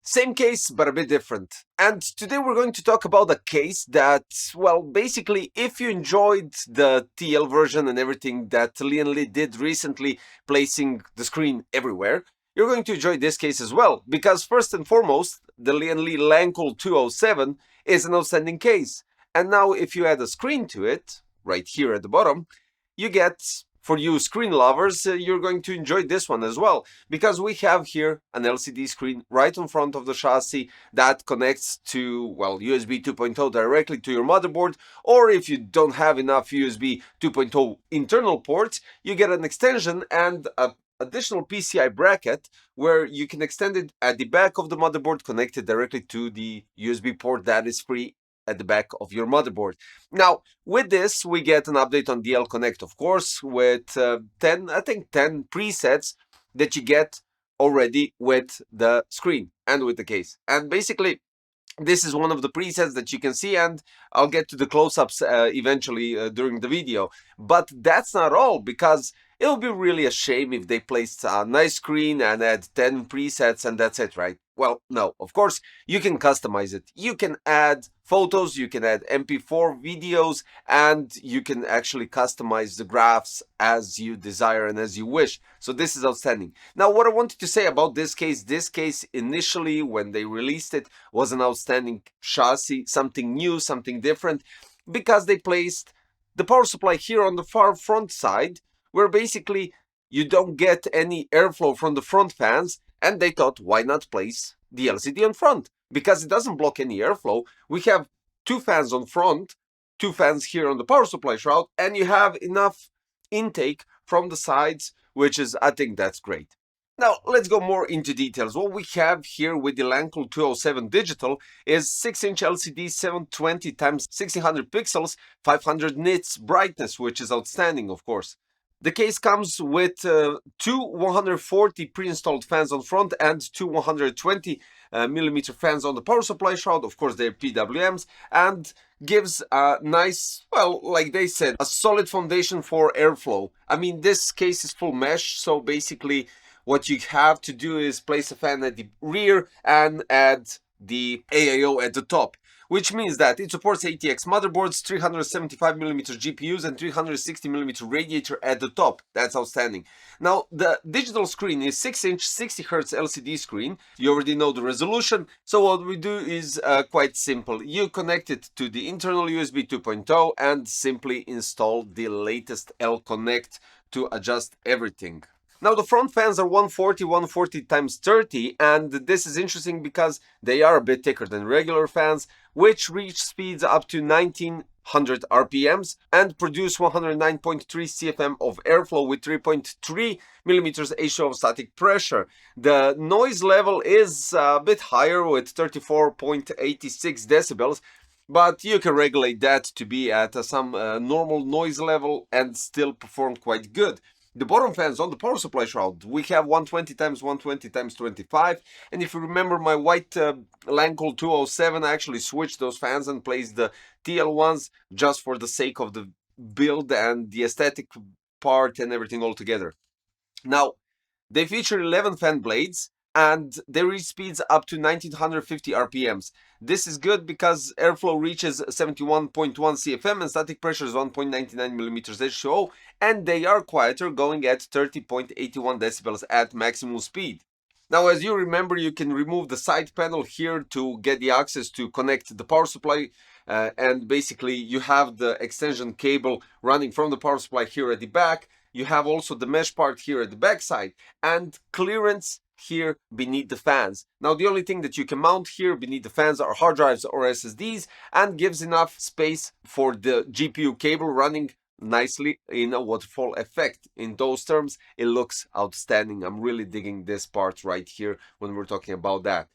Same case, but a bit different. And today we're going to talk about a case that, well, basically, if you enjoyed the TL version and everything that Lian Li did recently, placing the screen everywhere, you're going to enjoy this case as well. Because first and foremost, the Lian Li LANCOOL 207 is an outstanding case. And now if you add a screen to it, right here at the bottom, you get, for you screen lovers, you're going to enjoy this one as well, because we have here an LCD screen right in front of the chassis that connects to, well, USB 2.0 directly to your motherboard, or if you don't have enough USB 2.0 internal ports, you get an extension and a additional PCI bracket where you can extend it at the back of the motherboard, connected directly to the USB port that is free at the back of your motherboard. Now, with this, we get an update on DL Connect, of course, with 10 presets that you get already with the screen and with the case. And basically, this is one of the presets that you can see, and I'll get to the close-ups eventually during the video. But that's not all, because it would be really a shame if they placed a nice screen and had 10 presets and that's it, right? Well, no, of course, you can customize it. You can add photos, you can add MP4 videos, and you can actually customize the graphs as you desire and as you wish. So this is outstanding. Now, what I wanted to say about this case initially, when they released it, was an outstanding chassis, something new, something different, because they placed the power supply here on the far front side, where basically you don't get any airflow from the front fans, and they thought, why not place the LCD on front? Because it doesn't block any airflow. We have two fans on front, two fans here on the power supply shroud, and you have enough intake from the sides, which is, I think that's great. Now, let's go more into details. What we have here with the LANCOOL 207 digital is 6-inch LCD, 720 x 1600 pixels, 500 nits brightness, which is outstanding, of course. The case comes with two 140 pre-installed fans on front and two 120 millimeter fans on the power supply shroud. Of course, they're PWMs, and gives a nice, well, like they said, a solid foundation for airflow. I mean, this case is full mesh, so basically what you have to do is place a fan at the rear and add the AIO at the top, which means that it supports ATX motherboards, 375mm GPUs, and 360mm radiator at the top. That's outstanding. Now, the digital screen is 6-inch 60Hz LCD screen. You already know the resolution, so what we do is quite simple. You connect it to the internal USB 2.0 and simply install the latest L Connect to adjust everything. Now, the front fans are 140 x 30, and this is interesting because they are a bit thicker than regular fans, which reach speeds up to 1900 RPMs and produce 109.3 CFM of airflow with 3.3 millimeters H2 of static pressure. The noise level is a bit higher with 34.86 decibels, but you can regulate that to be at some normal noise level and still perform quite good. The bottom fans on the power supply shroud, we have 120 x 120 x 25, and if you remember my white LANCOOL 207, I actually switched those fans and placed the TL ones just for the sake of the build and the aesthetic part and everything all together. Now, they feature 11 fan blades, and they reach speeds up to 1950 RPMs. This is good because airflow reaches 71.1 CFM and static pressure is 1.99 millimeters H2O, and they are quieter, going at 30.81 decibels at maximum speed. Now, as you remember, you can remove the side panel here to get the access to connect the power supply, and basically you have the extension cable running from the power supply here at the back. You have also the mesh part here at the back side, and clearance here beneath the fans. Now, the only thing that you can mount here beneath the fans are hard drives or SSDs, and gives enough space for the GPU cable running nicely in a waterfall effect. In those terms, it looks outstanding. I'm really digging this part right here when we're talking about that.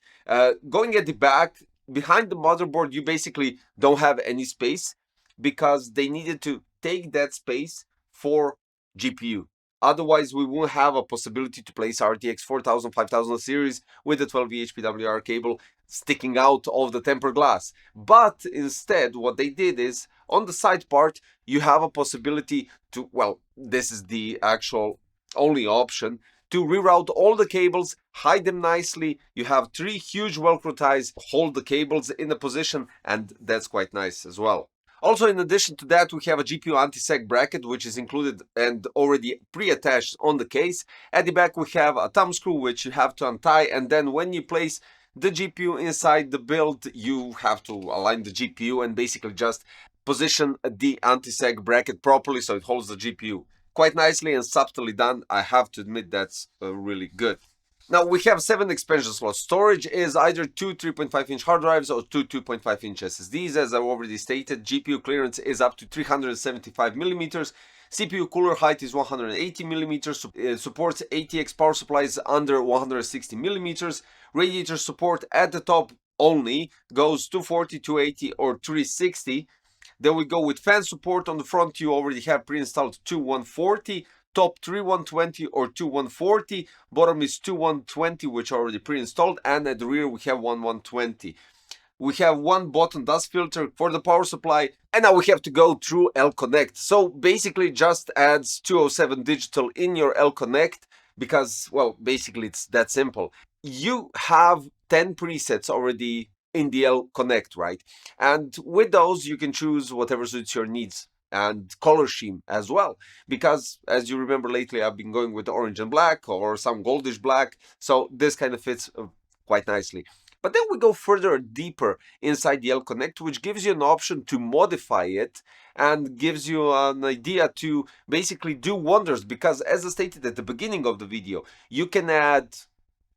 Going at the back, behind the motherboard, you basically don't have any space because they needed to take that space for GPU. Otherwise, we won't have a possibility to place RTX 4000, 5000 series with a 12V HPWR cable sticking out of the tempered glass. But instead, what they did is, on the side part, you have a possibility to, well, this is the actual only option, to reroute all the cables, hide them nicely. You have 3 huge Velcro ties, hold the cables in a position, and that's quite nice as well. Also, in addition to that, we have a GPU anti-sag bracket, which is included and already pre-attached on the case. At the back, we have a thumb screw, which you have to untie, and then when you place the GPU inside the build, you have to align the GPU and basically just position the anti-sag bracket properly so it holds the GPU. Quite nicely and subtly done. I have to admit that's really good. Now we have 7 expansion slots. Storage is either 2 3.5-inch hard drives or 2 2.5-inch SSDs. As I already stated, GPU clearance is up to 375 millimeters. CPU cooler height is 180 millimeters. Supports ATX power supplies under 160 millimeters. Radiator support at the top only goes 240, 280 or 360. Then we go with fan support. On the front you already have pre-installed 2140. Top 3120 or 2140, bottom is 2120, which are already pre-installed, and at the rear we have 1120. We have 1 button dust filter for the power supply, and now we have to go through L-Connect. So basically just adds 207 digital in your L-Connect because, well, basically it's that simple. You have 10 presets already in the L-Connect, right? And with those you can choose whatever suits your needs and color scheme as well, because as you remember lately I've been going with orange and black or some goldish black, so this kind of fits quite nicely. But then we go further deeper inside the L-Connect, which gives you an option to modify it and gives you an idea to basically do wonders, because as I stated at the beginning of the video, you can add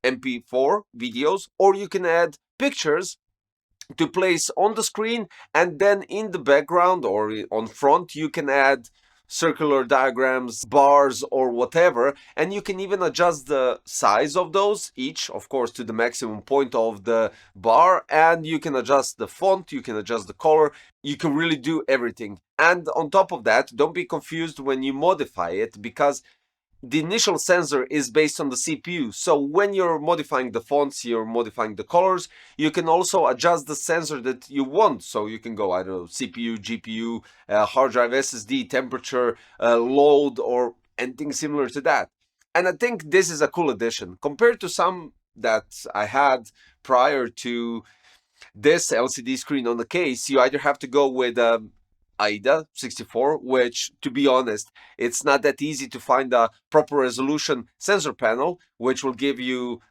MP4 videos or you can add pictures to place on the screen, and then in the background or on front you can add circular diagrams, bars or whatever, and you can even adjust the size of those, each of course to the maximum point of the bar, and you can adjust the font, you can adjust the color, you can really do everything. And on top of that, don't be confused when you modify it, because the initial sensor is based on the CPU. So when you're modifying the fonts, you're modifying the colors, you can also adjust the sensor that you want. So you can go, I don't know, CPU, GPU, hard drive, SSD, temperature, load, or anything similar to that. And I think this is a cool addition compared to some that I had prior to this LCD screen on the case. You either have to go with AIDA 64, which, to be honest, it's not that easy to find a proper resolution sensor panel which will give you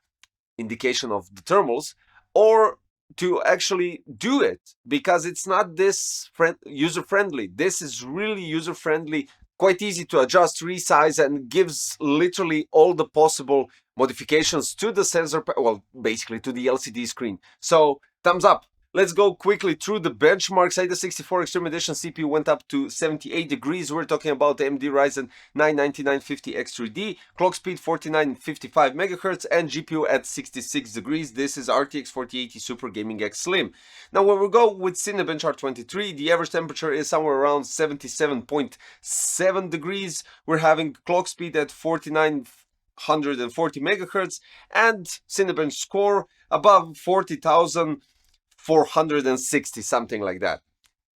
indication of the thermals, or to actually do it, because it's not this user-friendly. This is really user-friendly, quite easy to adjust, resize, and gives literally all the possible modifications to the sensor, well, basically to the LCD screen. So thumbs up. Let's go quickly through the benchmarks. AIDA 64 Extreme Edition CPU went up to 78 degrees. We're talking about the AMD Ryzen 9 9950X3D, clock speed 4955 MHz, and GPU at 66 degrees. This is RTX 4080 Super Gaming X Slim. Now, when we go with Cinebench R23, the average temperature is somewhere around 77.7 degrees. We're having clock speed at 4940 MHz, and Cinebench score above 40,460, something like that.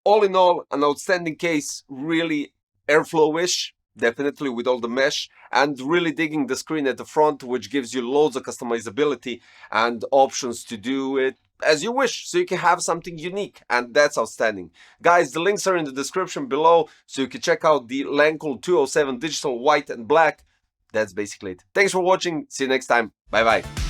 All in all, an outstanding case, really airflow-ish, definitely with all the mesh, and really digging the screen at the front, which gives you loads of customizability and options to do it as you wish, so you can have something unique, and that's outstanding. Guys, the links are in the description below, so you can check out the LANCOOL 207 digital white and black. That's basically it. Thanks for watching. See you next time. Bye bye.